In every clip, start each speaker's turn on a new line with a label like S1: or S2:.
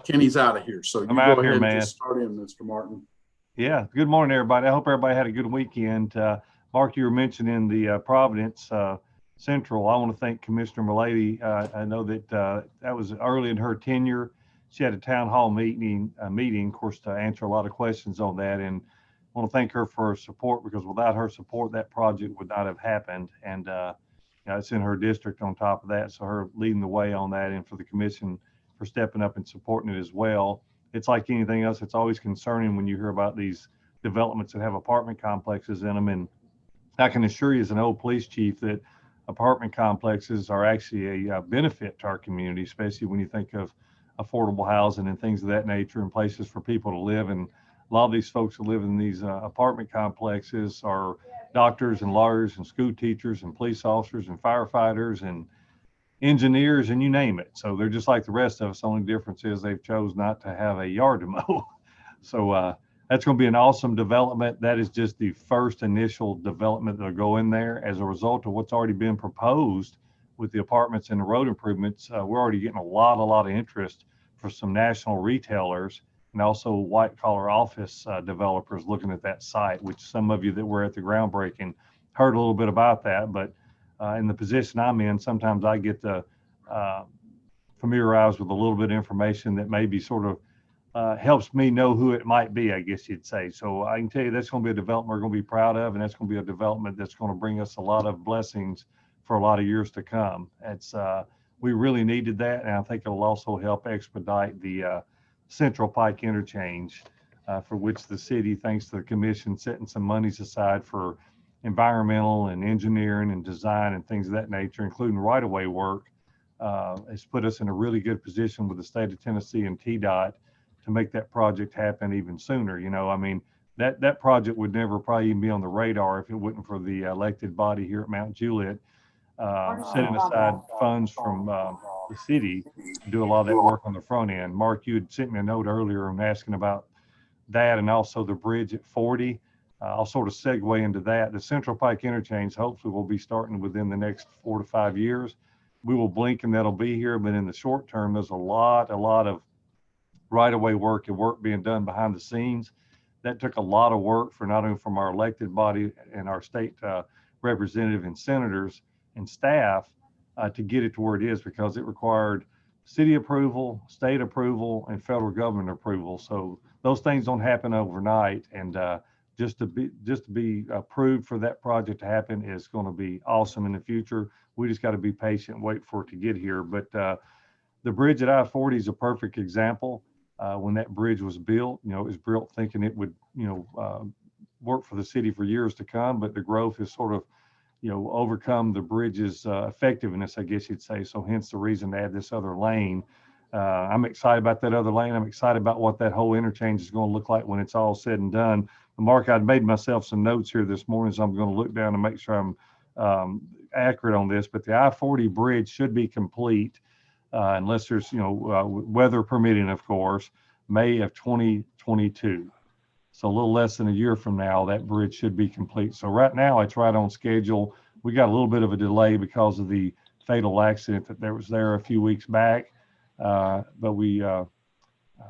S1: Kenny's out of here, so you
S2: I'm
S1: go
S2: out
S1: ahead
S2: here,
S1: and
S2: man.
S1: just start in, Mr. Martin.
S2: Yeah. Good morning, everybody. I hope everybody had a good weekend. Mark, you were mentioning the Providence Central. I want to thank Commissioner Milady. I know that that was early in her tenure. She had a town hall meeting, of course, to answer a lot of questions on that. And I want to thank her for her support, because without her support, that project would not have happened. And it's in her district on top of that. So her leading the way on that, and for the commission for stepping up and supporting it as well. It's like anything else. It's always concerning when you hear about these developments that have apartment complexes in them. And I can assure you, as an old police chief, that apartment complexes are actually a benefit to our community, especially when you think of affordable housing and things of that nature, and places for people to live. And a lot of these folks who live in these apartment complexes are doctors and lawyers and school teachers and police officers and firefighters and engineers, and you name it. So they're just like the rest of us. The only difference is they've chose not to have a yard to mow. So that's going to be an awesome development. That is just the first initial development that'll go in there as a result of what's already been proposed with the apartments and the road improvements. We're already getting a lot of interest for some national retailers and also white collar office developers looking at that site, which some of you that were at the groundbreaking heard a little bit about that. But in the position I'm in, sometimes I get to uh, familiarize with a little bit of information that maybe sort of helps me know who it might be, I guess you'd say. So I can tell you that's going to be a development we're going to be proud of, and that's going to be a development that's going to bring us a lot of blessings for a lot of years to come. It's we really needed that, and I think it'll also help expedite the Central Pike interchange, for which the city, thanks to the commission, setting some monies aside for environmental and engineering and design and things of that nature, including right-of-way work, has put us in a really good position with the state of Tennessee and TDOT to make that project happen even sooner. I mean, that project would never probably even be on the radar if it wasn't for the elected body here at Mount Juliet setting aside funds from the city to do a lot of that work on the front end. Mark, you had sent me a note earlier and asking about that, and also the bridge at 40. I'll sort of segue into that. The Central Pike interchange hopefully will be starting within the next 4 to 5 years. We will blink and that'll be here, but in the short term, there's a lot of right-of-way work and work being done behind the scenes. That took a lot of work for not only from our elected body and our state representative and senators and staff to get it to where it is, because it required city approval, state approval, and federal government approval. So those things don't happen overnight. And just to be approved for that project to happen is going to be awesome in the future. We just got to be patient and wait for it to get here. But the bridge at I-40 is a perfect example. When that bridge was built, it was built thinking it would, work for the city for years to come, but the growth has sort of, overcome the bridge's effectiveness, I guess you'd say. So hence the reason to add this other lane. I'm excited about that other lane. I'm excited about what that whole interchange is going to look like when it's all said and done. Mark, I'd made myself some notes here this morning, so I'm going to look down and make sure I'm accurate on this. But the I-40 bridge should be complete, unless there's, weather permitting, of course, May of 2022. So a little less than a year from now, that bridge should be complete. So right now it's right on schedule. We got a little bit of a delay because of the fatal accident that there was there a few weeks back. But we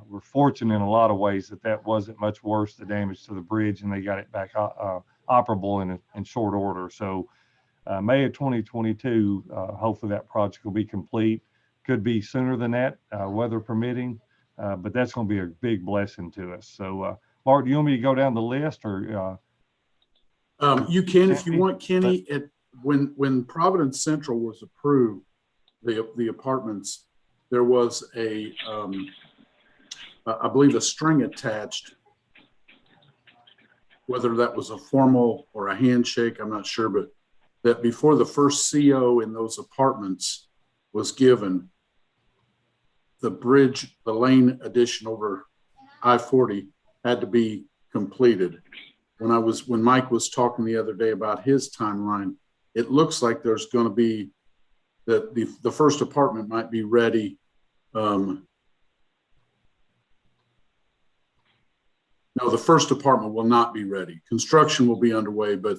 S2: were fortunate in a lot of ways that wasn't much worse, the damage to the bridge, and they got it back operable in short order. So May of 2022, hopefully that project will be complete. Could be sooner than that, weather permitting, but that's going to be a big blessing to us. So, Mark, do you want me to go down the list, or?
S1: You can, if you want, Kenny. When Providence Central was approved, the apartments, there was I believe, a string attached. Whether that was a formal or a handshake, I'm not sure, but that before the first CO in those apartments was given, the lane addition over I-40 had to be completed. When Mike was talking the other day about his timeline, it looks like there's going to be that the first apartment might be ready. No, the first apartment will not be ready. Construction will be underway, but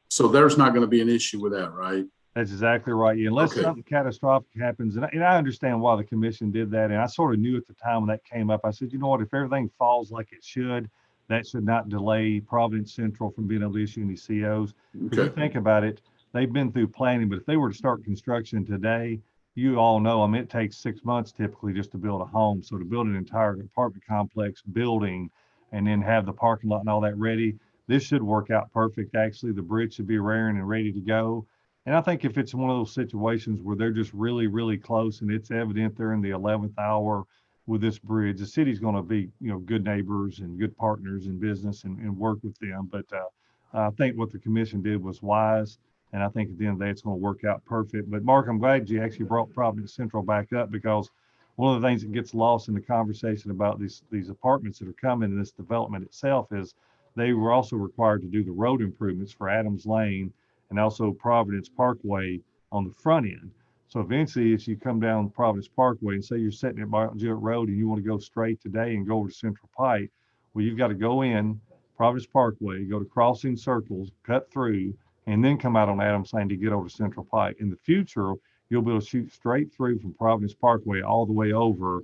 S1: so there's not going to be an issue with that, right?
S2: That's exactly right. Yeah, unless
S1: Okay,
S2: something catastrophic happens, and I understand why the commission did that. And I sort of knew at the time when that came up, I said, you know what, if everything falls like it should, that should not delay Providence Central from being able to issue any COs. Because you
S1: okay,
S2: think about it, they've been through planning, but if they were to start construction today, you all know, I mean, it takes 6 months typically just to build a home. So to build an entire apartment complex building and then have the parking lot and all that ready, this should work out perfect. Actually, the bridge should be raring and ready to go. And I think if it's one of those situations where they're just really, really close and it's evident they're in the 11th hour with this bridge, the city's going to be, good neighbors and good partners in business and work with them. But I think what the commission did was wise. And I think at the end of the day, it's going to work out perfect. But Mark, I'm glad you actually brought Providence Central back up, because one of the things that gets lost in the conversation about these apartments that are coming and this development itself is they were also required to do the road improvements for Adams Lane and also Providence Parkway on the front end. So eventually, if you come down Providence Parkway and say you're sitting at Juliet Road and you want to go straight today and go over to Central Pike, well, you've got to go in Providence Parkway, go to Crossing Circles, cut through, and then come out on Adams Lane to get over to Central Pike. In the future, you'll be able to shoot straight through from Providence Parkway all the way over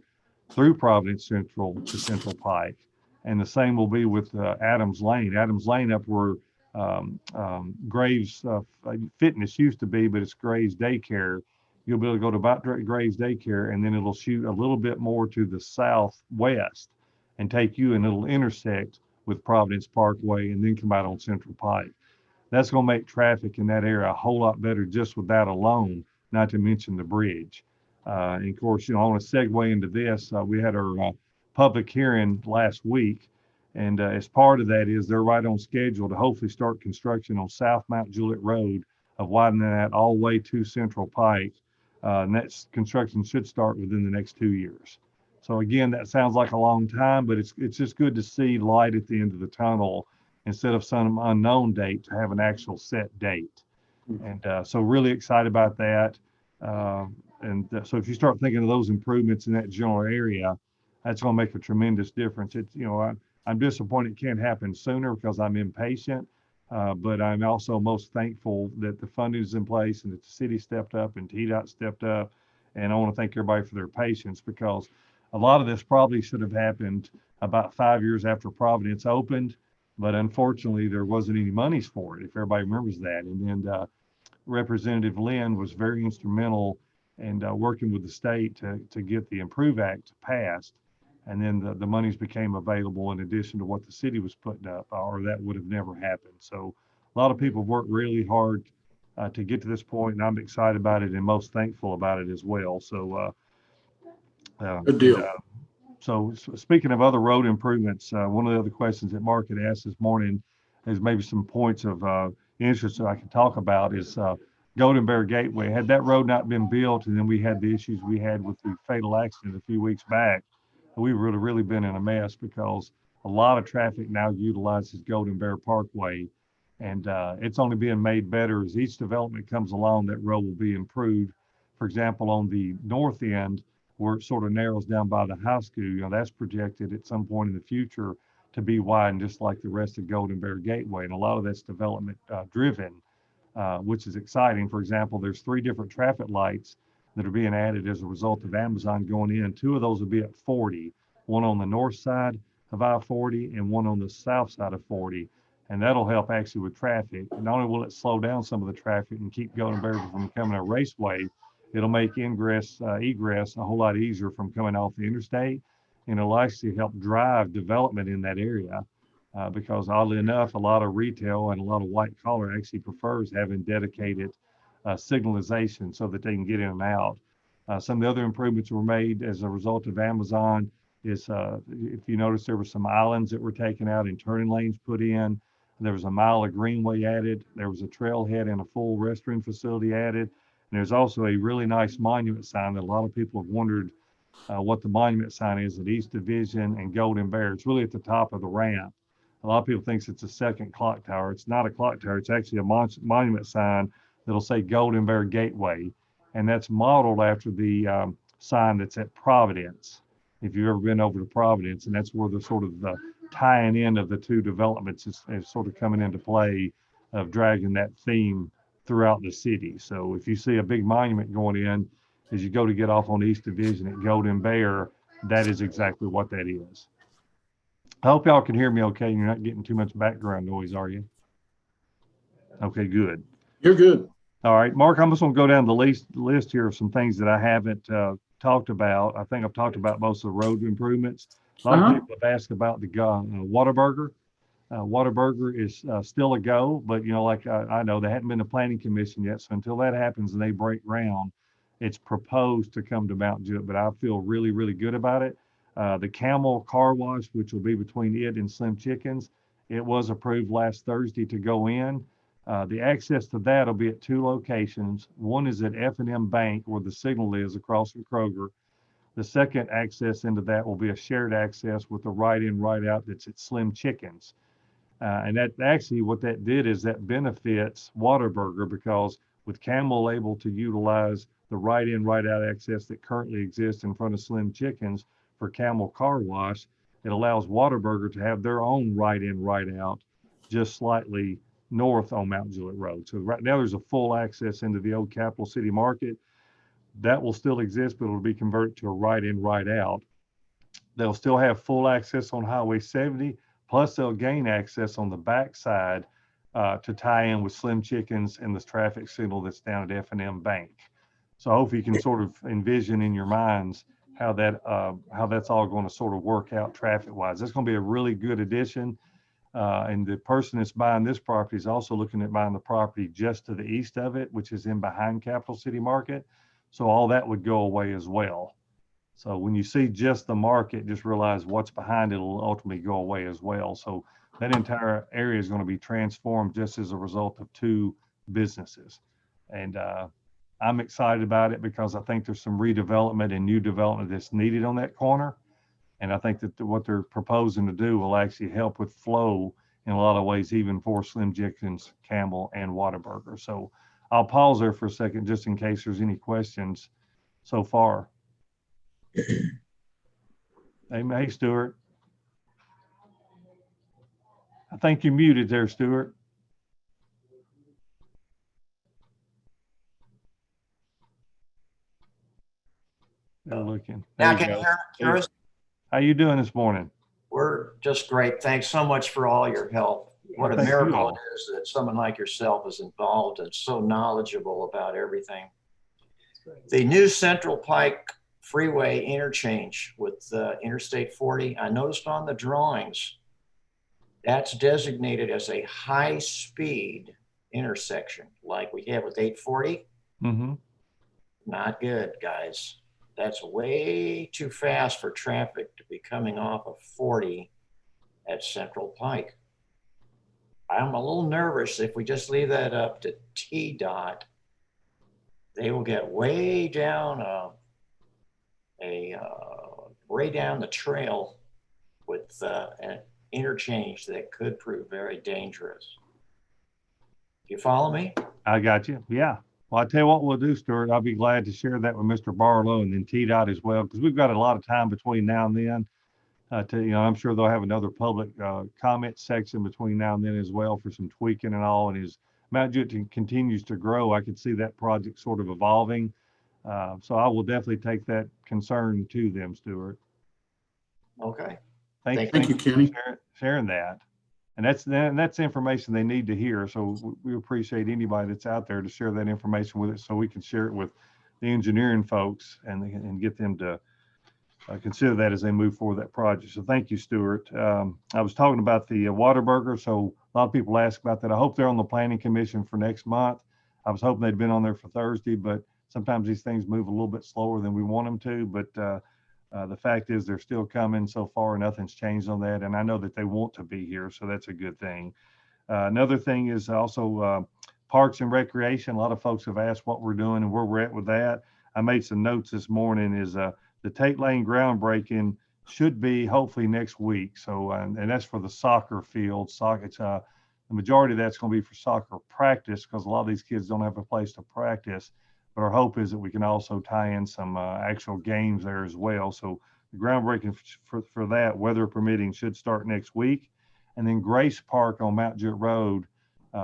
S2: through Providence Central to Central Pike. And the same will be with Adams Lane. Adams Lane up where Graves Fitness used to be, but it's Graves Daycare. You'll be able to go to about Graves Daycare, and then it'll shoot a little bit more to the southwest and take you, and it'll intersect with Providence Parkway and then come out on Central Pike. That's going to make traffic in that area a whole lot better just with that alone, not to mention the bridge. And of course, I want to segue into this. We had our public hearing last week, and as part of that is they're right on schedule to hopefully start construction on South Mount Juliet Road of widening that all the way to Central Pike. And that construction should start within the next 2 years. So again, that sounds like a long time, but it's just good to see light at the end of the tunnel instead of some unknown date to have an actual set date. And so really excited about that. So if you start thinking of those improvements in that general area, that's going to make a tremendous difference. I'm disappointed it can't happen sooner because I'm impatient, but I'm also most thankful that the funding is in place and that the city stepped up and TDOT stepped up. And I want to thank everybody for their patience, because a lot of this probably should have happened about 5 years after Providence opened, but unfortunately there wasn't any monies for it, if everybody remembers that. And then Representative Lynn was very instrumental in working with the state to get the Improve Act passed. And then the monies became available in addition to what the city was putting up, or that would have never happened. So a lot of people have worked really hard to get to this point, and I'm excited about it and most thankful about it as well. So,
S1: good deal.
S2: so speaking of other road improvements, one of the other questions that Mark had asked this morning is maybe some points of interest that I can talk about is Golden Bear Gateway. Had that road not been built, and then we had the issues we had with the fatal accident a few weeks back, we would have really been in a mess, because a lot of traffic now utilizes Golden Bear Parkway, and it's only being made better as each development comes along. That road will be improved. For example, on the north end, where it sort of narrows down by the high school, that's projected at some point in the future to be widened, just like the rest of Golden Bear Gateway. And a lot of that's development driven, which is exciting. For example, there's 3 different traffic lights that are being added as a result of Amazon going in. 2 of those will be at 40, one on the north side of I-40 and one on the south side of 40. And that'll help actually with traffic. And not only will it slow down some of the traffic and keep Golden Bear from becoming a raceway, it'll make egress a whole lot easier from coming off the interstate. And it'll actually help drive development in that area. Because oddly enough, a lot of retail and a lot of white collar actually prefers having dedicated signalization so that they can get in and out. Some of the other improvements were made as a result of Amazon is, if you notice, there were some islands that were taken out and turning lanes put in. There was a mile of greenway added. There was a trailhead and a full restroom facility added. And there's also a really nice monument sign that a lot of people have wondered what the monument sign is at East Division and Golden Bear. It's really at the top of the ramp. A lot of people think it's a second clock tower. It's not a clock tower. It's actually a monument sign that'll say Golden Bear Gateway. And that's modeled after the sign that's at Providence, if you've ever been over to Providence. And that's where the sort of the tying in of the 2 developments is sort of coming into play, of dragging that theme throughout the city. So if you see a big monument going in, as you go to get off on East Division at Golden Bear, that is exactly what that is. I hope y'all can hear me okay. You're not getting too much background noise, are you? Okay, good.
S1: You're good.
S2: All right, Mark, I'm just going to go down the list here of some things that I haven't talked about. I think I've talked about most of the road improvements. A lot of people have asked about the Whataburger. Whataburger is still a go, but like I know they hadn't been to planning commission yet. So until that happens and they break ground, it's proposed to come to Mount Jewett, but I feel really, really good about it. The Camel Car Wash, which will be between it and Slim Chickens, it was approved last Thursday to go in. The access to that will be at two locations. One is at F&M Bank where the signal is across from Kroger. The second access into that will be a shared access with the right in, right out that's at Slim Chickens. And that actually what that did is that benefits Whataburger because with Camel able to utilize the right in, right out access that currently exists in front of Slim Chickens for Camel Car Wash, it allows Whataburger to have their own right in, right out just slightly north on Mount Juliet Road. So right now there's a full access into the old Capital City Market. That will still exist, but it'll be converted to a right in, right out. They'll still have full access on Highway 70, plus they'll gain access on the backside to tie in with Slim Chickens and the traffic signal that's down at F&M Bank. So I hope you can sort of envision in your minds how that's all going to sort of work out traffic-wise. That's going to be a really good addition. And the person that's buying this property is also looking at buying the property just to the east of it, which is in behind Capital City Market. So all that would go away as well. So when you see just the market, just realize what's behind it will ultimately go away as well. So that entire area is going to be transformed just as a result of two businesses. And I'm excited about it because I think there's some redevelopment and new development that's needed on that corner. And I think that what they're proposing to do will actually help with flow in a lot of ways, even for Slim Chickens, Camel, and Whataburger. So I'll pause there for a second just in case there's any questions so far. Hey, Stuart. I think you're muted there, Stuart. They're looking.
S3: Now can you hear us?
S2: How you doing this morning?
S3: We're just great. Thanks so much for all your help. What a miracle it is that someone like yourself is involved and so knowledgeable about everything. The new Central Pike Freeway interchange with Interstate 40, I noticed on the drawings, that's designated as a high-speed intersection like we have with 840.
S2: Mm-hmm.
S3: Not good, guys. That's way too fast for traffic to be coming off of 40 at Central Pike. I'm a little nervous if we just leave that up to TDOT, they will get way down way down the trail with an interchange that could prove very dangerous. Do you follow me?
S2: I got you. Yeah. Well, I tell you what we'll do, Stuart. I'll be glad to share that with Mr. Barlow and then TDOT as well, because we've got a lot of time between now and then. I'm sure they'll have another public comment section between now and then as well for some tweaking and all. And as Mount Jewett continues to grow, I could see that project sort of evolving. So I will definitely take that concern to them, Stuart.
S3: Okay.
S1: Thank you, Kenny.
S2: Sharing that. And that's information they need to hear. So we appreciate anybody that's out there to share that information with us so we can share it with the engineering folks and get them to consider that as they move forward that project. So thank you, Stuart. I was talking about the Whataburger. So a lot of people ask about that. I hope they're on the planning commission for next month. I was hoping they'd been on there for Thursday, but sometimes these things move a little bit slower than we want them to. But the fact is they're still coming so far. Nothing's changed on that. And I know that they want to be here. So that's a good thing. Another thing is also parks and recreation. A lot of folks have asked what we're doing and where we're at with that. I made some notes this morning is the Tate Lane groundbreaking should be hopefully next week. So, and that's for the soccer field. It's the majority of that's going to be for soccer practice because a lot of these kids don't have a place to practice. But our hope is that we can also tie in some actual games there as well. So the groundbreaking for that, weather permitting, should start next week. And then Grace Park on Mount Jewett Road,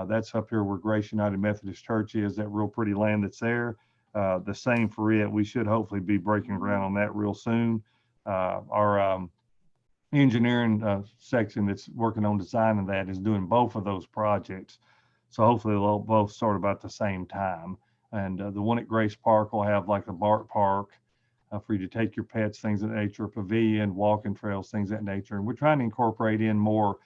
S2: That's up here where Grace United Methodist Church is, that real pretty land that's there. The same for it. We should hopefully be breaking ground on that real soon. Our engineering section that's working on designing that is doing both of those projects. So hopefully they'll both start about the same time. And the one at Grace Park will have like a BART park for you to take your pets, things of that nature, pavilion, walking trails, things of that nature. And we're trying to incorporate in more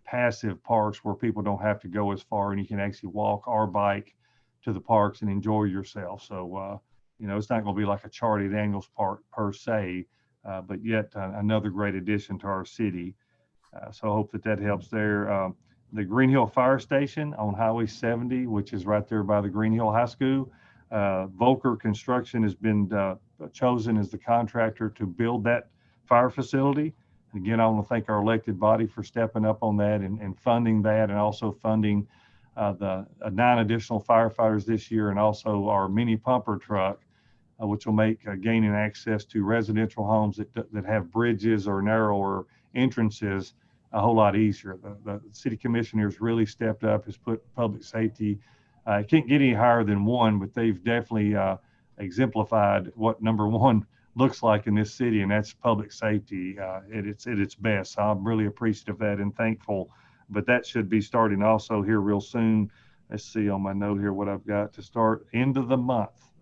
S2: passive parks where people don't have to go as far and you can actually walk or bike to the parks and enjoy yourself. So, it's not going to be like a Charlie Daniels Park per se, but yet another great addition to our city. So I hope that helps there. The Green Hill Fire Station on Highway 70, which is right there by the Green Hill High School. Volker Construction has been chosen as the contractor to build that fire facility. Again, I want to thank our elected body for stepping up on that and funding that, and also funding the 9 additional firefighters this year, and also our mini pumper truck, which will make gaining access to residential homes that have bridges or narrower entrances a whole lot easier. The city commissioners really stepped up, has put public safety. It can't get any higher than 1, but they've definitely exemplified what number 1 looks like in this city, and that's public safety at its best. So I'm really appreciative of that and thankful. But that should be starting also here real soon. Let's see on my note here what I've got to start end of the month.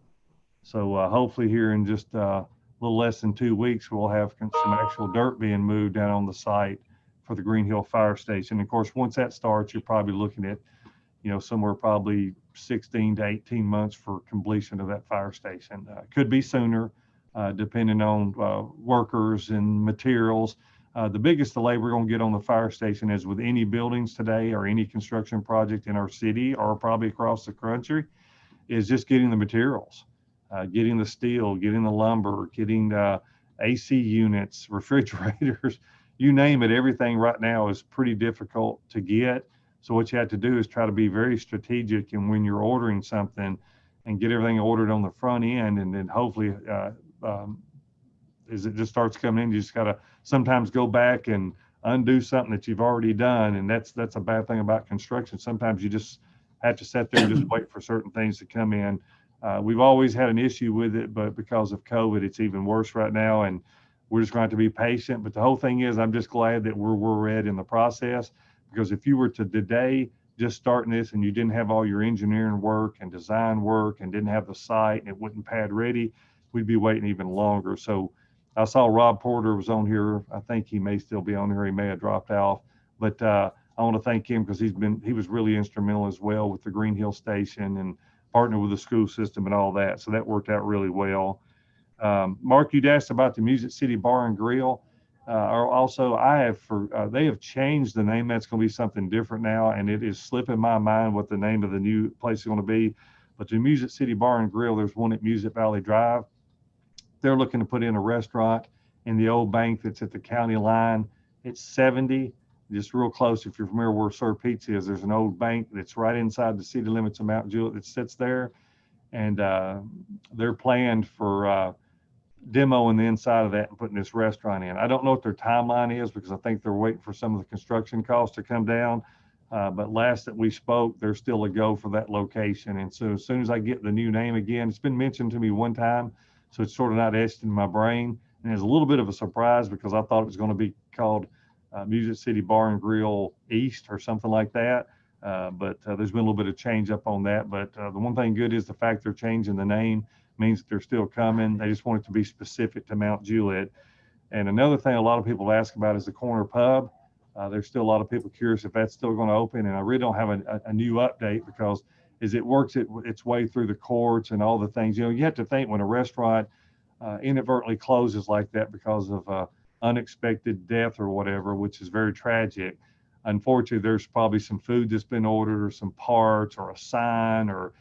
S2: So hopefully here in just a little less than 2 weeks, we'll have some actual dirt being moved down on the site for the Green Hill Fire Station. Of course, once that starts, you're probably looking at, somewhere probably 16 to 18 months for completion of that fire station. Could be sooner, depending on workers and materials. The biggest delay we're going to get on the fire station, is with any buildings today or any construction project in our city or probably across the country, is just getting the materials, getting the steel, getting the lumber, getting AC units, refrigerators, you name it. Everything right now is pretty difficult to get. So what you have to do is try to be very strategic, and when you're ordering something, and get everything ordered on the front end, and then hopefully as it just starts coming in, you just got to sometimes go back and undo something that you've already done. And that's a bad thing about construction. Sometimes you just have to sit there and just wait for certain things to come in. We've always had an issue with it, but because of COVID, it's even worse right now. And we're just going to have to be patient. But the whole thing is, I'm just glad that we're at in the process, because if you were to today just starting this and you didn't have all your engineering work and design work and didn't have the site and it wasn't pad ready, we'd be waiting even longer. So I saw Rob Porter was on here. I think he may still be on here. He may have dropped off, but I want to thank him because he was really instrumental as well with the Green Hill Station and partnered with the school system and all that. So that worked out really well. Mark, you'd asked about the Music City Bar and Grill. Also, they have changed the name. That's going to be something different now, and it is slipping my mind what the name of the new place is going to be. But the Music City Bar and Grill, there's one at Music Valley Drive. They're looking to put in a restaurant in the old bank that's at the county line. It's 70, just real close. If you're familiar where Sir Pizza is, there's an old bank that's right inside the city limits of Mount Juliet that sits there, and they're planned for demoing the inside of that and putting this restaurant in. I don't know what their timeline is, because I think they're waiting for some of the construction costs to come down. But last that we spoke, there's still a go for that location. And so as soon as I get the new name again, it's been mentioned to me one time, so it's sort of not etched in my brain. And it's a little bit of a surprise, because I thought it was going to be called Music City Bar and Grill East or something like that. But there's been a little bit of change up on that. But the one thing good is the fact they're changing the name means that they're still coming. They just want it to be specific to Mount Juliet. And another thing a lot of people ask about is the corner pub. There's still a lot of people curious if that's still going to open. And I really don't have a new update, because as it works its way through the courts and all the things, you have to think when a restaurant inadvertently closes like that because of unexpected death or whatever, which is very tragic. Unfortunately, there's probably some food that's been ordered, or some parts, or a sign, or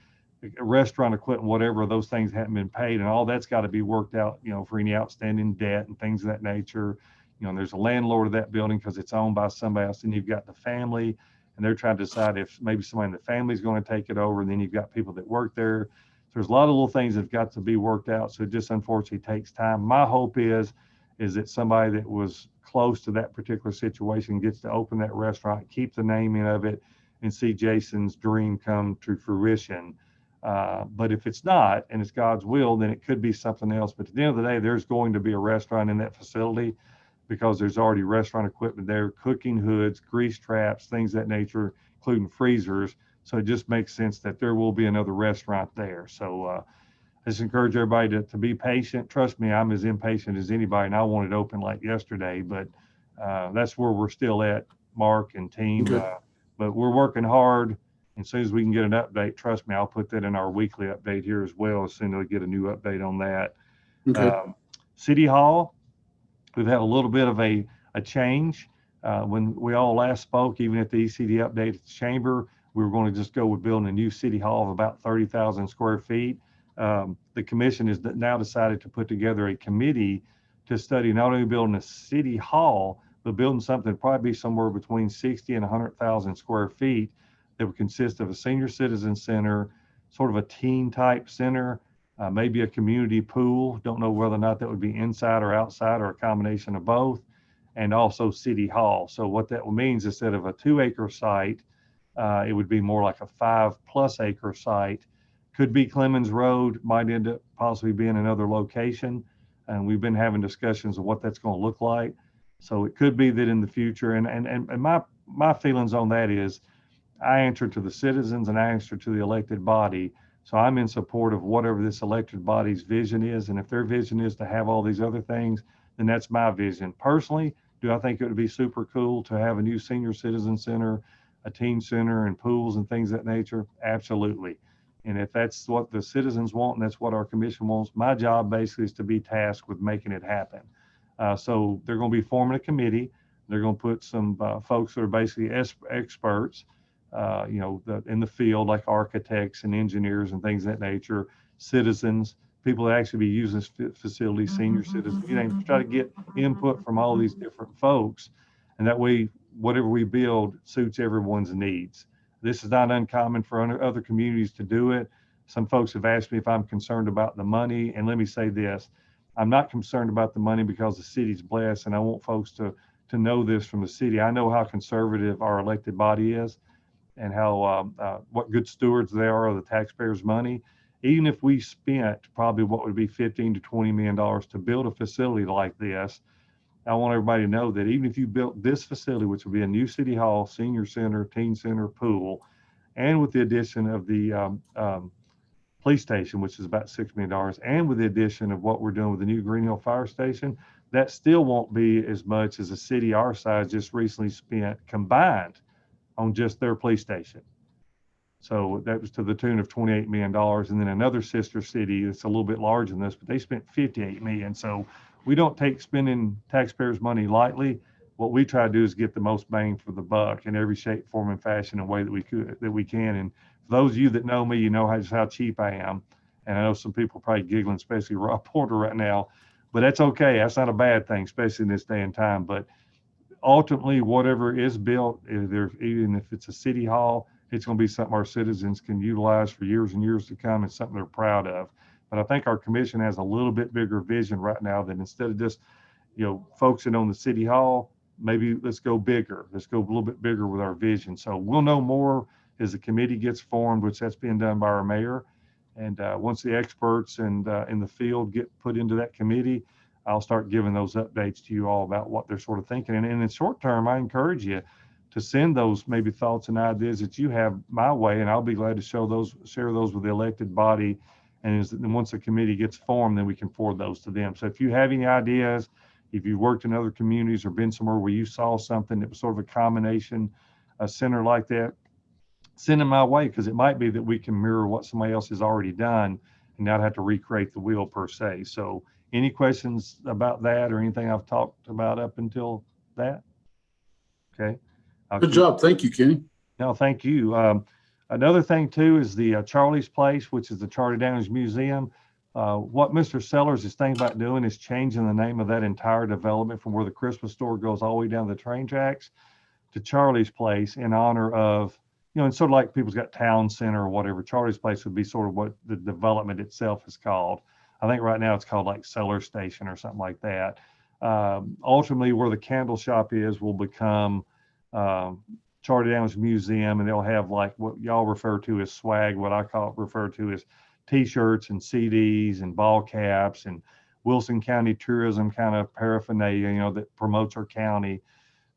S2: restaurant equipment, whatever, those things haven't been paid, and all that's got to be worked out, for any outstanding debt and things of that nature. And there's a landlord of that building because it's owned by somebody else, and you've got the family, and they're trying to decide if maybe somebody in the family is going to take it over, and then you've got people that work there. So there's a lot of little things that have got to be worked out, so it just unfortunately takes time. My hope is that somebody that was close to that particular situation gets to open that restaurant, keep the naming of it, and see Jason's dream come to fruition. But if it's not, and it's God's will, then it could be something else. But at the end of the day, there's going to be a restaurant in that facility because there's already restaurant equipment there, cooking hoods, grease traps, things of that nature, including freezers. So it just makes sense that there will be another restaurant there. So I just encourage everybody to be patient. Trust me, I'm as impatient as anybody, and I want it open like yesterday. But that's where we're still at, Mark and team.
S1: Okay.
S2: But we're working hard. And as soon as we can get an update, trust me, I'll put that in our weekly update here as well, as soon as we get a new update on that.
S1: Okay.
S2: City Hall, we've had a little bit of a change. When we all last spoke, even at the ECD update at the chamber, we were going to just go with building a new city hall of about 30,000 square feet. The commission has now decided to put together a committee to study not only building a city hall, but building something probably be somewhere between 60 and 100,000 square feet that would consist of a senior citizen center, sort of a teen type center, maybe a community pool. Don't know whether or not that would be inside or outside or a combination of both, and also city hall. So what that means, instead of a 2-acre site, it would be more like a 5+ acre site. Could be Clemens Road, might end up possibly being another location. And we've been having discussions of what that's going to look like. So it could be that in the future, and my feelings on that is, I answer to the citizens and I answer to the elected body. So I'm in support of whatever this elected body's vision is. And if their vision is to have all these other things, then that's my vision. Personally, do I think it would be super cool to have a new senior citizen center, a teen center, and pools and things of that nature? Absolutely. And if that's what the citizens want and that's what our commission wants, my job basically is to be tasked with making it happen. So they're going to be forming a committee. They're going to put some folks that are basically experts, in the field, like architects and engineers and things of that nature, citizens, people that actually be using this facility, senior citizens, try to get input from all these different folks. And that way, whatever we build suits everyone's needs. This is not uncommon for other communities to do it. Some folks have asked me if I'm concerned about the money. And let me say this, I'm not concerned about the money because the city's blessed. And I want folks to know this from the city. I know how conservative our elected body is and how what good stewards they are of the taxpayers' money. Even if we spent probably what would be $15 to $20 million to build a facility like this, I want everybody to know that even if you built this facility, which will be a new city hall, senior center, teen center, pool, and with the addition of the police station, which is about $6 million, and with the addition of what we're doing with the new Green Hill Fire Station, that still won't be as much as a city our size just recently spent combined on just their police station. So that was to the tune of $28 million. And then another sister city that's a little bit larger than this, but they spent $58 million. So we don't take spending taxpayers' money lightly. What we try to do is get the most bang for the buck in every shape, form, and fashion and way that we can. And for those of you that know me, you know just how cheap I am. And I know some people are probably giggling, especially Rob Porter right now, but that's okay. That's not a bad thing, especially in this day and time. But ultimately, whatever is built, even if it's a city hall, it's going to be something our citizens can utilize for years and years to come, and something they're proud of. But I think our commission has a little bit bigger vision right now than, instead of just, focusing on the city hall, maybe let's go bigger. Let's go a little bit bigger with our vision. So we'll know more as the committee gets formed, which that's being done by our mayor. And once the experts and in the field get put into that committee, I'll start giving those updates to you all about what they're sort of thinking. And in the short term, I encourage you to send those maybe thoughts and ideas that you have my way, and I'll be glad to share those with the elected body. And once the committee gets formed, then we can forward those to them. So if you have any ideas, if you've worked in other communities or been somewhere where you saw something that was sort of a combination, a center like that, send them my way, because it might be that we can mirror what somebody else has already done and not have to recreate the wheel per se. So any questions about that or anything I've talked about up until that? Okay.
S1: Good job. Thank you, Kenny.
S2: No, thank you. Another thing too is the Charlie's Place, which is the Charlie Downs Museum. What Mr. Sellers is thinking about doing is changing the name of that entire development from where the Christmas store goes all the way down the train tracks to Charlie's Place, in honor of, and sort of like people's got Town Center or whatever. Charlie's Place would be sort of what the development itself is called. I think right now it's called like Cellar Station or something like that. Ultimately, where the candle shop is will become Charlie Downs Museum, and they'll have like what y'all refer to as swag, what I refer to as T-shirts and CDs and ball caps and Wilson County tourism kind of paraphernalia, that promotes our county,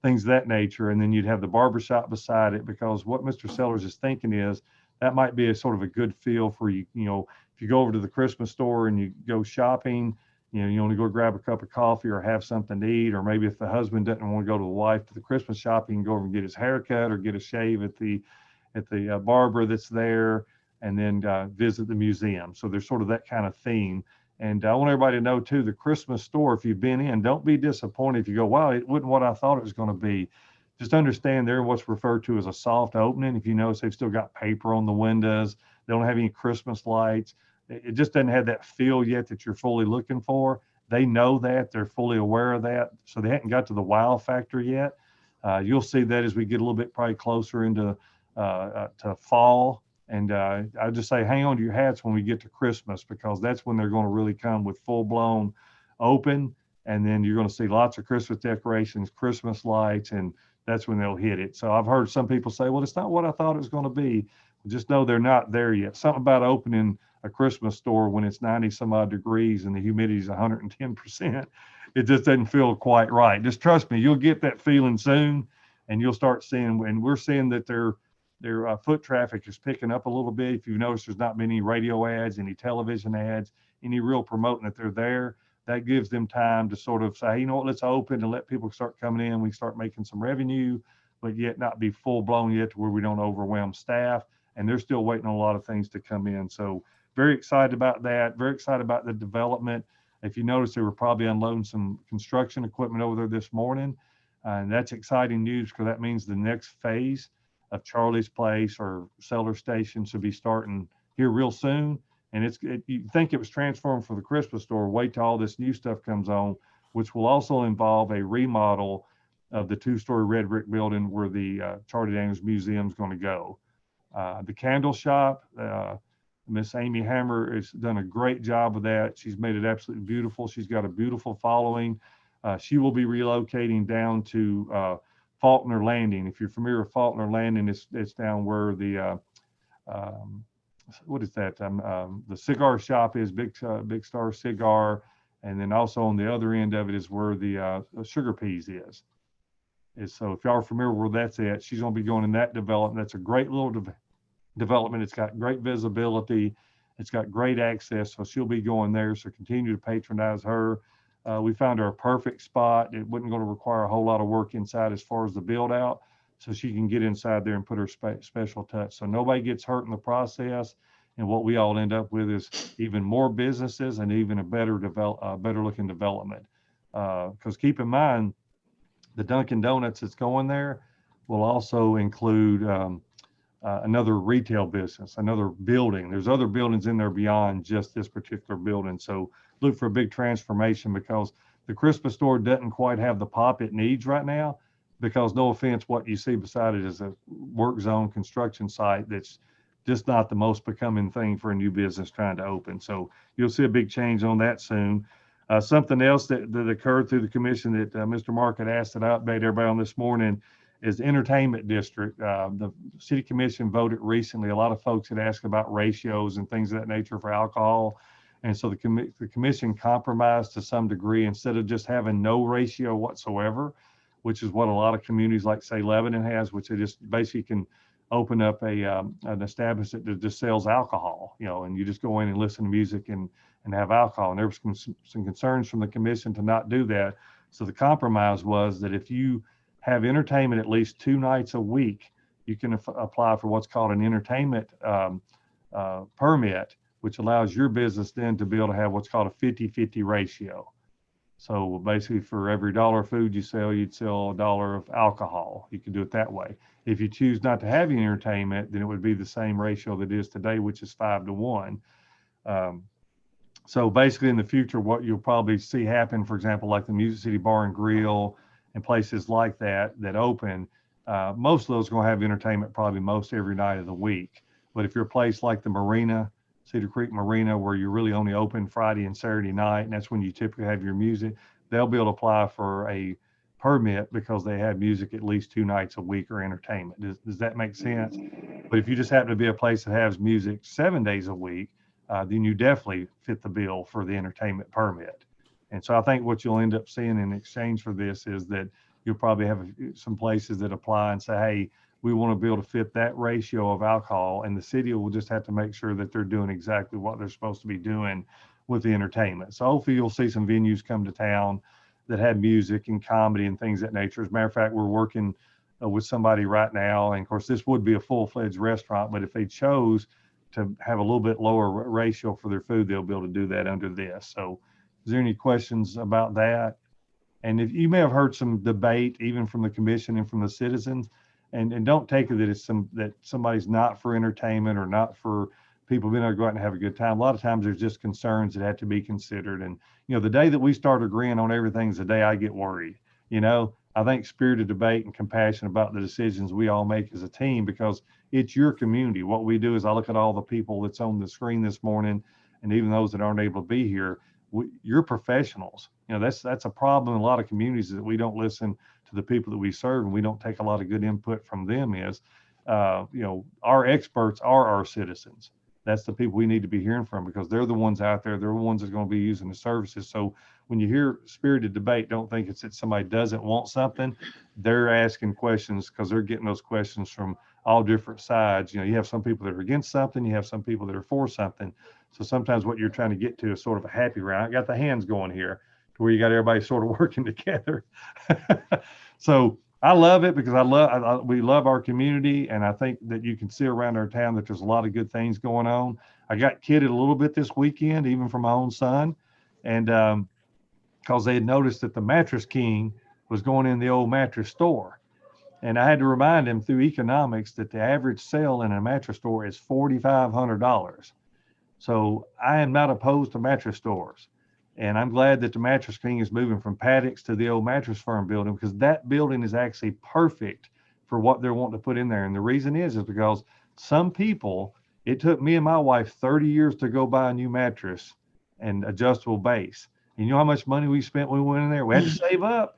S2: things of that nature. And then you'd have the barbershop beside it, because what Mr. Sellers is thinking is that might be a sort of a good feel for you. If you go over to the Christmas store and you go shopping, you want to go grab a cup of coffee or have something to eat, or maybe if the husband doesn't want to go to the wife to the Christmas shop, he can go over and get his hair cut or get a shave at the barber that's there, and then visit the museum. So there's sort of that kind of theme. And I want everybody to know too, the Christmas store, if you've been in, don't be disappointed if you go, wow, it wasn't what I thought it was going to be. Just understand they're what's referred to as a soft opening. If you notice, they've still got paper on the windows. They don't have any Christmas lights. It just doesn't have that feel yet that you're fully looking for. They know that. They're fully aware of that. So they haven't got to the wow factor yet. You'll see that as we get a little bit probably closer into to fall. And I just say, hang on to your hats when we get to Christmas, because that's when they're going to really come with full blown open. And then you're going to see lots of Christmas decorations, Christmas lights, and that's when they'll hit it. So I've heard some people say, well, it's not what I thought it was going to be. Just know they're not there yet. Something about opening a Christmas store when it's 90 some odd degrees and the humidity is 110%, it just doesn't feel quite right. Just trust me, you'll get that feeling soon, and you'll start seeing, and we're seeing that their foot traffic is picking up a little bit. If you notice, there's not many radio ads, any television ads, any real promoting that they're there. That gives them time to sort of say, hey, you know what, let's open and let people start coming in. We start making some revenue, but yet not be full blown yet to where we don't overwhelm staff. And they're still waiting on a lot of things to come in. So very excited about that. Very excited about the development. If you notice, they were probably unloading some construction equipment over there this morning. And that's exciting news, because that means the next phase of Charlie's Place or Cellar Station should be starting here real soon. And you think it was transformed for the Christmas store. Wait till all this new stuff comes on, which will also involve a remodel of the 2-story red brick building where the Charlie Daniels Museum is going to go. The candle shop, Miss Amy Hammer has done a great job with that. She's made it absolutely beautiful. She's got a beautiful following. She will be relocating down to Faulkner Landing. If you're familiar with Faulkner Landing, it's down where the what is that? The cigar shop is, Big Star Cigar, and then also on the other end of it is where the Sugar Peas is. So if y'all are familiar where that's at, she's going to be going in that development. That's a great little development. It's got great visibility. It's got great access. So she'll be going there. So continue to patronize her. We found her a perfect spot. It wasn't going to require a whole lot of work inside as far as the build out. So she can get inside there and put her special touch. So nobody gets hurt in the process. And what we all end up with is even more businesses and even a better looking development. Because keep in mind, the Dunkin' Donuts that's going there will also include another retail business, another building. There's other buildings in there beyond just this particular building. So look for a big transformation, because the Christmas store doesn't quite have the pop it needs right now, because no offense, what you see beside it is a work zone construction site that's just not the most becoming thing for a new business trying to open. So you'll see a big change on that soon. Something else that occurred through the commission that Mr. Mark had asked that I update everybody on this morning is the entertainment district. The city commission voted recently. A lot of folks had asked about ratios and things of that nature for alcohol. And so the commission compromised to some degree. Instead of just having no ratio whatsoever, which is what a lot of communities like, say, Lebanon has, which they just basically can open up an establishment that just sells alcohol, and you just go in and listen to music and have alcohol. And there was some concerns from the commission to not do that. So the compromise was that if you have entertainment at least 2 nights a week, you can apply for what's called an entertainment permit, which allows your business then to be able to have what's called a 50-50 ratio. So basically for every $1 of food you sell, you'd sell $1 of alcohol. You can do it that way. If you choose not to have any entertainment, then it would be the same ratio that it is today, which is 5-to-1. So basically in the future, what you'll probably see happen, for example, like the Music City Bar and Grill and places like that open, most of those are going to have entertainment probably most every night of the week. But if you're a place like the Marina, Cedar Creek Marina, where you're really only open Friday and Saturday night, and that's when you typically have your music, they'll be able to apply for a permit because they have music at least 2 nights a week or entertainment. Does that make sense? But if you just happen to be a place that has music 7 days a week, then you definitely fit the bill for the entertainment permit. And so I think what you'll end up seeing in exchange for this is that you'll probably have some places that apply and say, hey, we want to be able to fit that ratio of alcohol, and the city will just have to make sure that they're doing exactly what they're supposed to be doing with the entertainment. So hopefully you'll see some venues come to town that have music and comedy and things of that nature. As a matter of fact, we're working with somebody right now, and of course this would be a full-fledged restaurant, but if they chose to have a little bit lower ratio for their food, they'll be able to do that under this. So is there any questions about that? And if you may have heard some debate even from the commission and from the citizens, and don't take it that it's that somebody's not for entertainment or not for people being able to go out and have a good time. A lot of times there's just concerns that have to be considered. And, the day that we start agreeing on everything is the day I get worried. I think spirited debate and compassion about the decisions we all make as a team, because it's your community. What we do is I look at all the people that's on the screen this morning, and even those that aren't able to be here, you're professionals. That's a problem in a lot of communities, that we don't listen to the people that we serve, and we don't take a lot of good input from them. Our experts are our citizens. That's the people we need to be hearing from, because they're the ones out there. They're the ones that's going to be using the services. So when you hear spirited debate, don't think it's that somebody doesn't want something. They're asking questions because they're getting those questions from all different sides. You have some people that are against something. You have some people that are for something. So sometimes what you're trying to get to is sort of a happy round. I got the hands going here to where you got everybody sort of working together. So I love it, because we love our community, and I think that you can see around our town that there's a lot of good things going on. I got kidded a little bit this weekend, even from my own son, and because they had noticed that the Mattress King was going in the old mattress store, and I had to remind him through economics that the average sale in a mattress store is $4,500. So I am not opposed to mattress stores. And I'm glad that the Mattress King is moving from Paddock's to the old Mattress Firm building, because that building is actually perfect for what they're wanting to put in there. And the reason is because some people, it took me and my wife 30 years to go buy a new mattress and adjustable base. And you know how much money we spent when we went in there? We had to save up.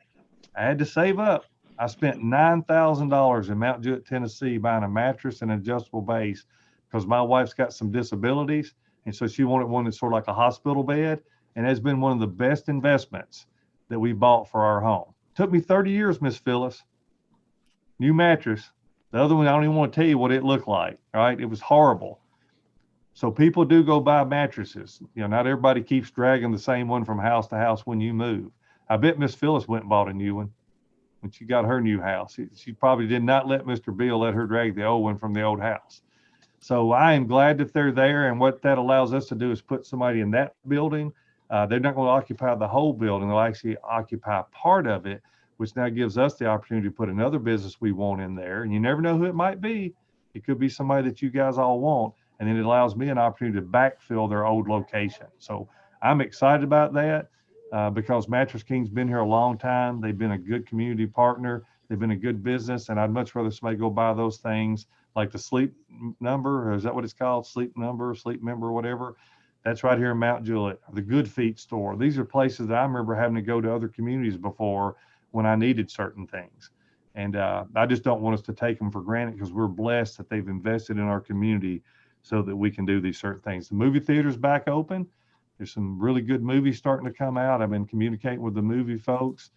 S2: I had to save up. I spent $9,000 in Mount Juliet, Tennessee, buying a mattress and adjustable base, because my wife's got some disabilities. And so she wanted one that's sort of like a hospital bed. And has been one of the best investments that we bought for our home. Took me 30 years, Miss Phyllis. New mattress. The other one, I don't even want to tell you what it looked like. All right, it was horrible. So people do go buy mattresses. Not everybody keeps dragging the same one from house to house when you move. I bet Miss Phyllis went and bought a new one when she got her new house. She probably did not let Mr. Bill let her drag the old one from the old house. So I am glad that they're there. And what that allows us to do is put somebody in that building. They're not going to occupy the whole building. They'll actually occupy part of it, which now gives us the opportunity to put another business we want in there. And you never know who it might be. It could be somebody that you guys all want. And then it allows me an opportunity to backfill their old location. So I'm excited about that because Mattress King's been here a long time. They've been a good community partner. They've been a good business. And I'd much rather somebody go buy those things like the Sleep Number, or is that what it's called? Sleep Member, whatever. That's right here in Mount Juliet, the Good Feet store. These are places that I remember having to go to other communities before when I needed certain things. And I just don't want us to take them for granted, because we're blessed that they've invested in our community so that we can do these certain things. The movie theater's back open. There's some really good movies starting to come out. I've been communicating with the movie folks.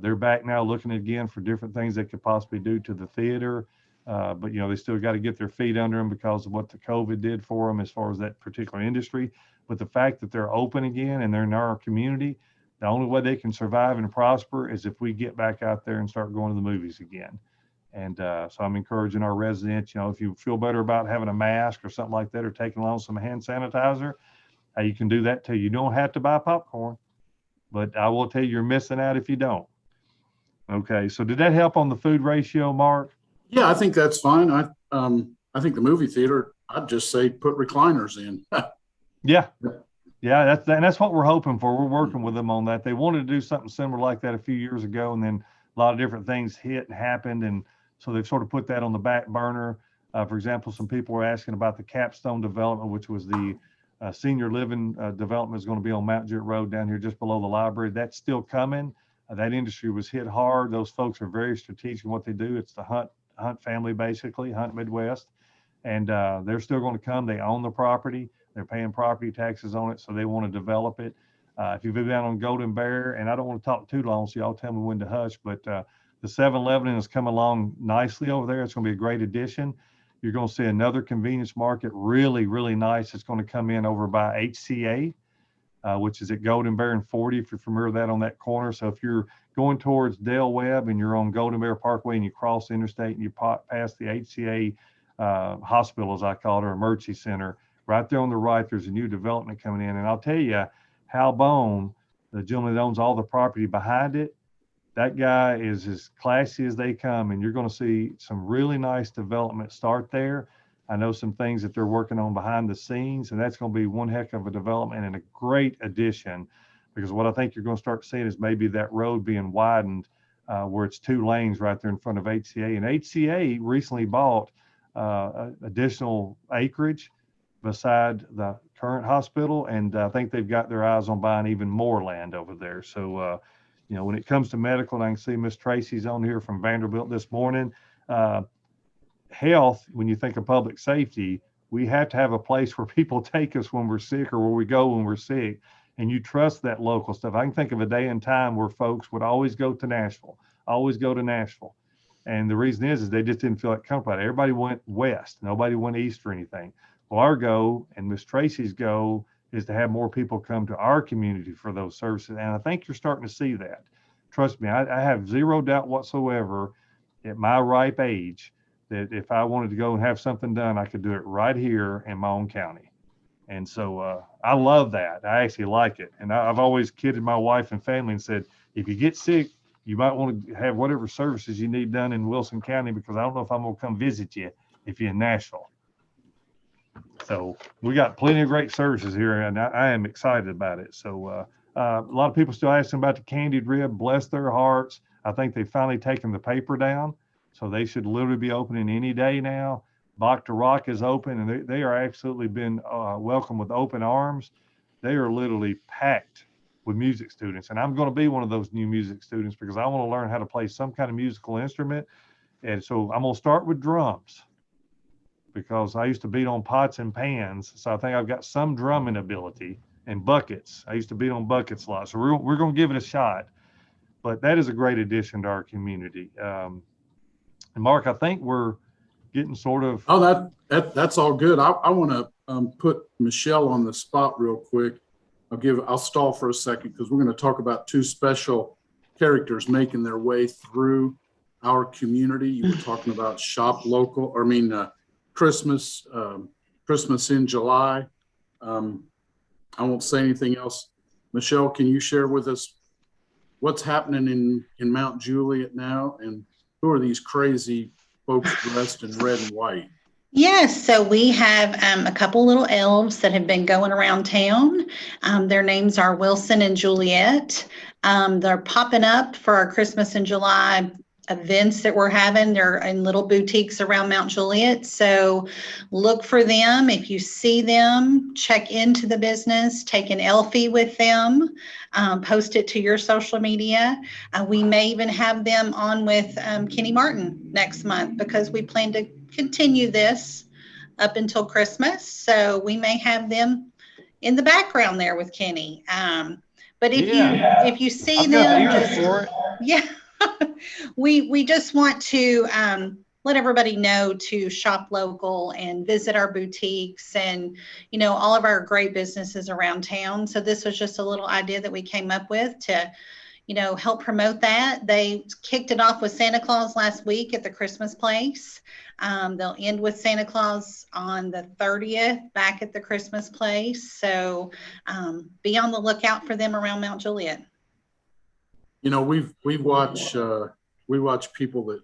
S2: They're back now looking again for different things they could possibly do to the theater. But they still got to get their feet under them because of what the COVID did for them as far as that particular industry. But the fact that they're open again and they're in our community, the only way they can survive and prosper is if we get back out there and start going to the movies again. And so I'm encouraging our residents, if you feel better about having a mask or something like that, or taking along some hand sanitizer, you can do that too. You don't have to buy popcorn, but I will tell you, you're missing out if you don't. Okay, so did that help on the food ratio, Mark?
S1: Yeah, I think that's fine. I think the movie theater, I'd just say put recliners in.
S2: Yeah, that's what we're hoping for. We're working with them on that. They wanted to do something similar like that a few years ago, and then a lot of different things hit and happened, and so they've sort of put that on the back burner. For example, some people were asking about the Capstone development, which was the senior living development is going to be on Mount Juliet Road down here just below the library. That's still coming. That industry was hit hard. Those folks are very strategic in what they do. It's the Hunt family, basically, Hunt Midwest. And they're still going to come. They own the property. They're paying property taxes on it, so they want to develop it. If you've been down on Golden Bear, and I don't want to talk too long, so y'all tell me when to hush, but the 7-Eleven has come along nicely over there. It's going to be a great addition. You're going to see another convenience market, really, really nice. It's going to come in over by HCA, which is at Golden Bear and 40, if you're familiar with that, on that corner. So if you're going towards Del Webb and you're on Golden Bear Parkway and you cross the interstate and you pass the HCA hospital, as I call it, or emergency center, right there on the right, there's a new development coming in. And I'll tell you, Hal Bone, the gentleman that owns all the property behind it, that guy is as classy as they come, and you're going to see some really nice development start there. I know some things that they're working on behind the scenes, and that's going to be one heck of a development and a great addition, because what I think you're going to start seeing is maybe that road being widened where it's 2 lanes right there in front of HCA. And HCA recently bought additional acreage beside the current hospital, and I think they've got their eyes on buying even more land over there. So, you know, when it comes to medical, and I can see Miss Tracy's on here from Vanderbilt this morning, health, when you think of public safety, we have to have a place where people take us when we're sick, or where we go when we're sick, and you trust that local stuff. I can think of a day and time where folks would always go to Nashville. And the reason is they just didn't feel like comfortable. Everybody went west. Nobody went east or anything. Well, our go, and Miss Tracy's go, is to have more people come to our community for those services. And I think you're starting to see that. Trust me, I have zero doubt whatsoever at my ripe age that if I wanted to go and have something done, I could do it right here in my own county. And so I love that. I actually like it. And I've always kidded my wife and family and said, if you get sick, you might want to have whatever services you need done in Wilson County, because I don't know if I'm going to come visit you if you're in Nashville. So we got plenty of great services here, and I am excited about it. So a lot of people still asking about the candied rib. Bless their hearts. I think they've finally taken the paper down, so they should literally be opening any day now. Bach to Rock is open, and they are absolutely been welcomed with open arms. They are literally packed with music students, and I'm going to be one of those new music students because I want to learn how to play some kind of musical instrument. And so I'm going to start with drums, because I used to beat on pots and pans. So I think I've got some drumming ability, and buckets. I used to beat on buckets a lot. So we're going to give it a shot. But that is a great addition to our community. And Mark, I think we're getting sort of.
S1: Oh, that's all good. I want to put Michelle on the spot real quick. I'll stall for a second because we're going to talk about 2 special characters making their way through our community. You were talking about shop local, Christmas in July. I won't say anything else. Michelle, can you share with us what's happening in Mount Juliet now, and who are these crazy folks dressed in red and white?
S4: Yes, so we have a couple little elves that have been going around town. Their names are Wilson and Juliet. They're popping up for our Christmas in July events that we're having. They're in little boutiques around Mount Juliet. So look for them. If you see them, check into the business, take an Elfie with them, post it to your social media. We may even have them on with Kenny Martin next month, because we plan to continue this up until Christmas. So we may have them in the background there with Kenny. But if you see them, just, we just want to let everybody know to shop local and visit our boutiques and, all of our great businesses around town. So this was just a little idea that we came up with to, help promote that. They kicked it off with Santa Claus last week at the Christmas place. They'll end with Santa Claus on the 30th back at the Christmas place. So be on the lookout for them around Mount Juliet.
S1: We watch people that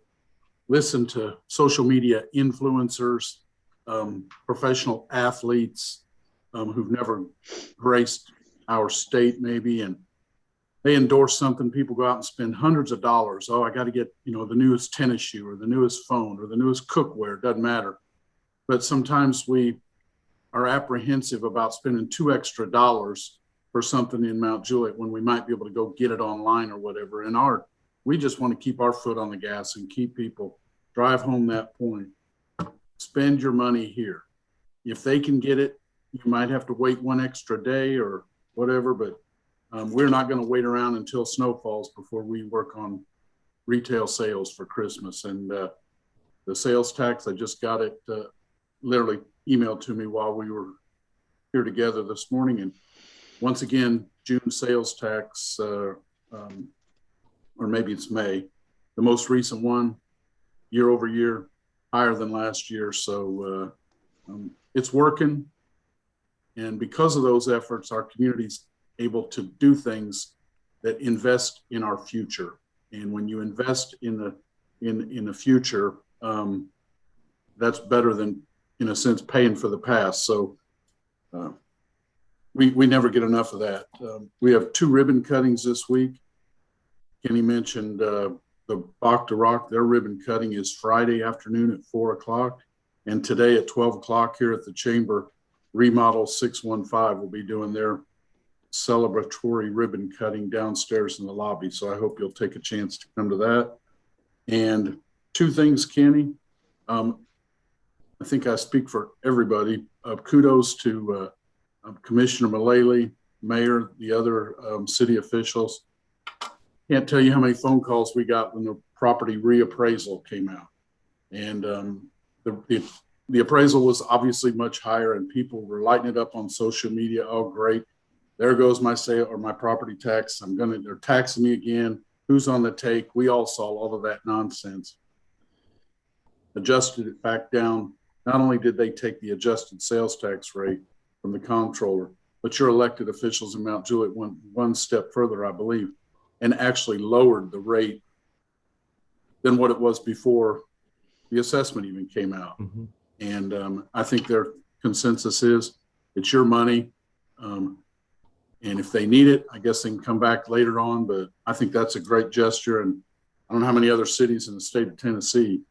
S1: listen to social media influencers, professional athletes who've never graced our state maybe, and they endorse something. People go out and spend hundreds of dollars. Oh, I got to get, the newest tennis shoe or the newest phone or the newest cookware. Doesn't matter. But sometimes we are apprehensive about spending $2 extra for something in Mount Juliet when we might be able to go get it online or whatever. And we just want to keep our foot on the gas and keep people drive home that point. Spend your money here. If they can get it, you might have to wait one extra day or whatever, but we're not going to wait around until snow falls before we work on retail sales for Christmas. And the sales tax, I just got it literally emailed to me while we were here together this morning. And once again, June sales tax, or maybe it's May, the most recent one, year over year, higher than last year. So it's working. And because of those efforts, our community's able to do things that invest in our future. And when you invest in the future, that's better than, in a sense, paying for the past. So we never get enough of that. We have 2 ribbon cuttings this week. Kenny mentioned the Bach to Rock. Their ribbon cutting is Friday afternoon at 4 o'clock. And today at 12 o'clock here at the Chamber, Remodel 615 will be doing their celebratory ribbon cutting downstairs in the lobby. So I hope you'll take a chance to come to that. And 2 things, Kenny. I think I speak for everybody. Kudos to Commissioner Mullally, Mayor, the other city officials. Can't tell you how many phone calls we got when the property reappraisal came out. And the appraisal was obviously much higher, and people were lighting it up on social media. Oh, great. There goes my sale or my property tax. They're taxing me again. Who's on the take? We all saw all of that nonsense. Adjusted it back down. Not only did they take the adjusted sales tax rate from the comptroller, but your elected officials in Mount Juliet went one step further, I believe, and actually lowered the rate than what it was before the assessment even came out. Mm-hmm. And I think their consensus is it's your money. And if they need it, I guess they can come back later on. But I think that's a great gesture. And I don't know how many other cities in the state of Tennessee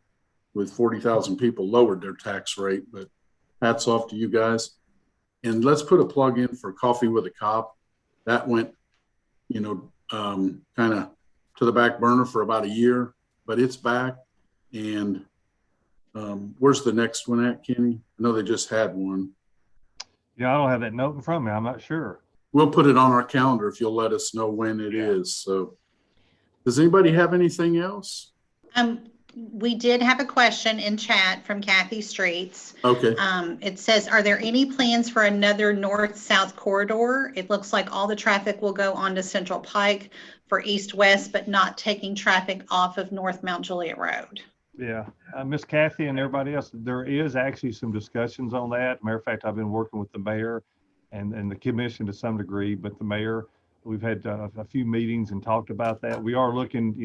S1: with 40,000 people lowered their tax rate, but hats off to you guys. And let's put a plug in for Coffee with a Cop. That went, kind of to the back burner for about a year, but it's back. And where's the next one at, Kenny? I know they just had one.
S2: Yeah, I don't have that note in front of me. I'm not sure.
S1: We'll put it on our calendar if you'll let us know when it is. So does anybody have anything else?
S4: We did have a question in chat from Kathy Streets.
S1: Okay.
S4: It says, are there any plans for another north-south corridor? It looks like all the traffic will go onto Central Pike for east-west, but not taking traffic off of North Mount Juliet Road.
S2: Yeah, Miss Kathy and everybody else, there is actually some discussions on that. Matter of fact, I've been working with the mayor and the commission to some degree, but the mayor, we've had a few meetings and talked about that. We are looking,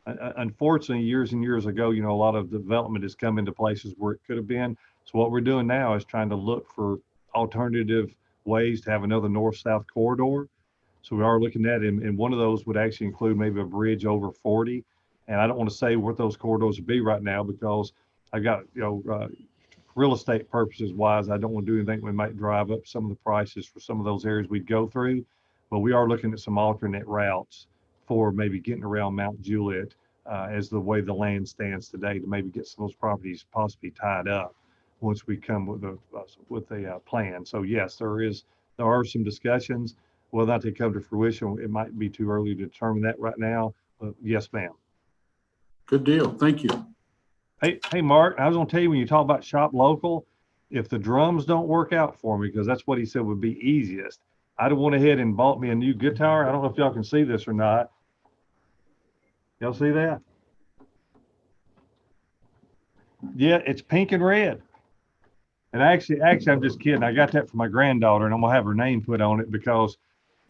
S2: unfortunately, years and years ago, a lot of development has come into places where it could have been. So what we're doing now is trying to look for alternative ways to have another north-south corridor. So we are looking at it, and one of those would actually include maybe a bridge over 40. And I don't want to say what those corridors would be right now because I got, real estate purposes wise, I don't want to do anything that might drive up some of the prices for some of those areas we'd go through. But we are looking at some alternate routes for maybe getting around Mount Juliet as the way the land stands today to maybe get some of those properties possibly tied up once we come with a plan. So yes, there are some discussions. Whether or not they come to fruition, it might be too early to determine that right now. But yes, ma'am.
S1: Good deal. Thank you.
S2: Hey, Mark, I was going to tell you when you talk about shop local, if the drums don't work out for me, because that's what he said would be easiest, I'd have went ahead and bought me a new guitar. I don't know if y'all can see this or not. Y'all see that? Yeah, it's pink and red. And actually, I'm just kidding. I got that for my granddaughter, and I'm going to have her name put on it because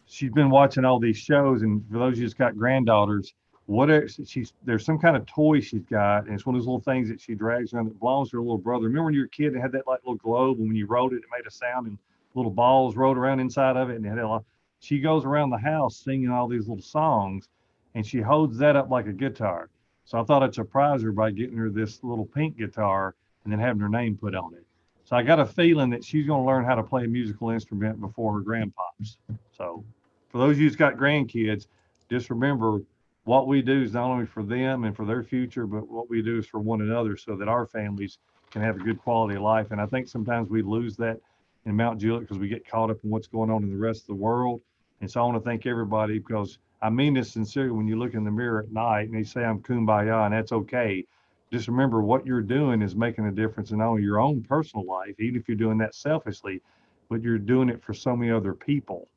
S2: she's been watching all these shows. And for those of you who's got granddaughters, there's some kind of toy she's got, and it's one of those little things that she drags around that belongs to her little brother. Remember when you were a kid, it had that like little globe, and when you rolled it, it made a sound, and little balls rolled around inside of it. And she goes around the house singing all these little songs, and she holds that up like a guitar. So I thought I'd surprise her by getting her this little pink guitar and then having her name put on it. So I got a feeling that she's going to learn how to play a musical instrument before her grandpops. So for those of you who's got grandkids, just remember what we do is not only for them and for their future, but what we do is for one another so that our families can have a good quality of life. And I think sometimes we lose that in Mount Juliet because we get caught up in what's going on in the rest of the world. And so I want to thank everybody, because I mean this sincerely. When you look in the mirror at night and they say I'm kumbaya, and that's okay, just remember what you're doing is making a difference in not only your own personal life, even if you're doing that selfishly, but you're doing it for so many other people.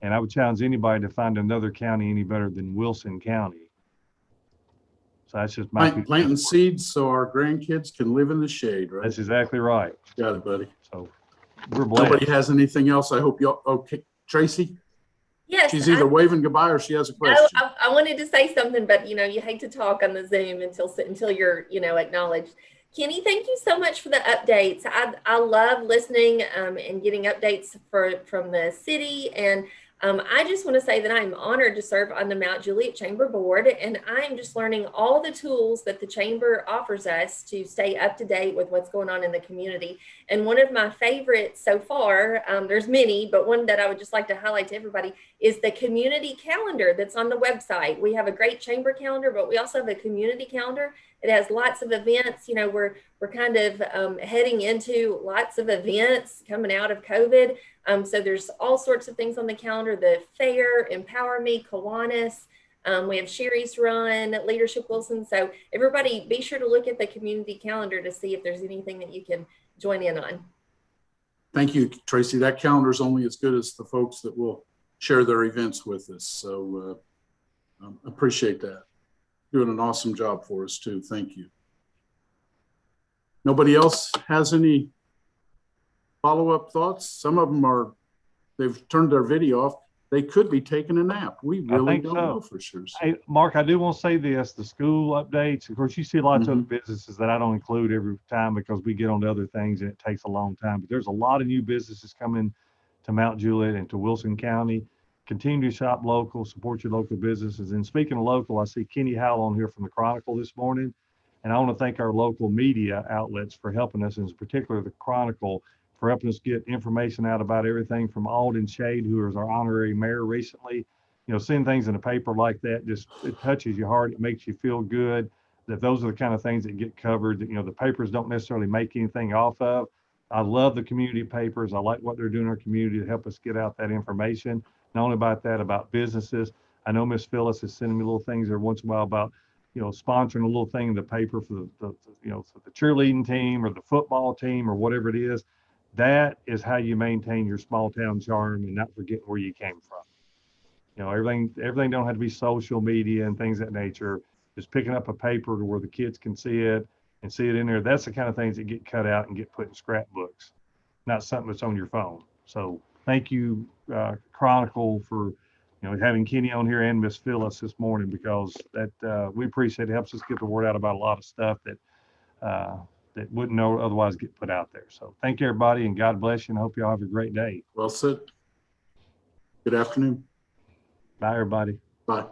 S2: And I would challenge anybody to find another county any better than Wilson County. So that's just my
S1: Planting seeds so our grandkids can live in the shade, right?
S2: That's exactly right.
S1: Got it, buddy.
S2: So we're blessed.
S1: Nobody has anything else? I hope y'all, okay. Tracy?
S5: Yes.
S1: She's either waving goodbye or she has a question.
S5: I wanted to say something, but you hate to talk on the Zoom until you're, acknowledged. Kenny, thank you so much for the updates. I love listening and getting updates from the city. And I just want to say that I'm honored to serve on the Mount Juliet Chamber Board, and I'm just learning all the tools that the Chamber offers us to stay up to date with what's going on in the community. And one of my favorites so far, there's many, but one that I would just like to highlight to everybody is the community calendar that's on the website. We have a great Chamber calendar, but we also have a community calendar. It has lots of events. We're kind of heading into lots of events coming out of COVID. So there's all sorts of things on the calendar: the fair, Empower Me, Kiwanis. We have Sherry's Run, Leadership Wilson. So everybody be sure to look at the community calendar to see if there's anything that you can join in on.
S1: Thank you, Tracy. That calendar is only as good as the folks that will share their events with us. So appreciate that. Doing an awesome job for us too. Thank you. Nobody else has any follow-up thoughts? Some of them they've turned their video off. They could be taking a nap. We really don't know for sure.
S2: Hey, Mark, I do want to say this, the school updates, of course, you see lots of other businesses that I don't include every time because we get onto other things and it takes a long time. But there's a lot of new businesses coming to Mount Juliet and to Wilson County. Continue to shop local, support your local businesses. And speaking of local, I see Kenny Howell on here from the Chronicle this morning. And I want to thank our local media outlets for helping us, in particular the Chronicle, for helping us get information out about everything from Alden Shade, who is our honorary mayor recently. Seeing things in a paper like that, it touches your heart. It makes you feel good that those are the kind of things that get covered, that, the papers don't necessarily make anything off of. I love the community papers. I like what they're doing in our community to help us get out that information. Not only about that, about businesses. I know Miss Phyllis is sending me little things every once in a while about, sponsoring a little thing in the paper for for the cheerleading team or the football team or whatever it is. That is how you maintain your small town charm and not forget where you came from. Everything don't have to be social media and things of that nature. Just picking up a paper to where the kids can see it and see it in there. That's the kind of things that get cut out and get put in scrapbooks, not something that's on your phone. So thank you, Chronicle, for having Kenny on here and Miss Phyllis this morning, because that we appreciate it. It helps us get the word out about a lot of stuff that wouldn't otherwise get put out there. So thank you, everybody, and God bless you, and I hope you all have a great day.
S1: Well said. Good afternoon.
S2: Bye, everybody.
S1: Bye.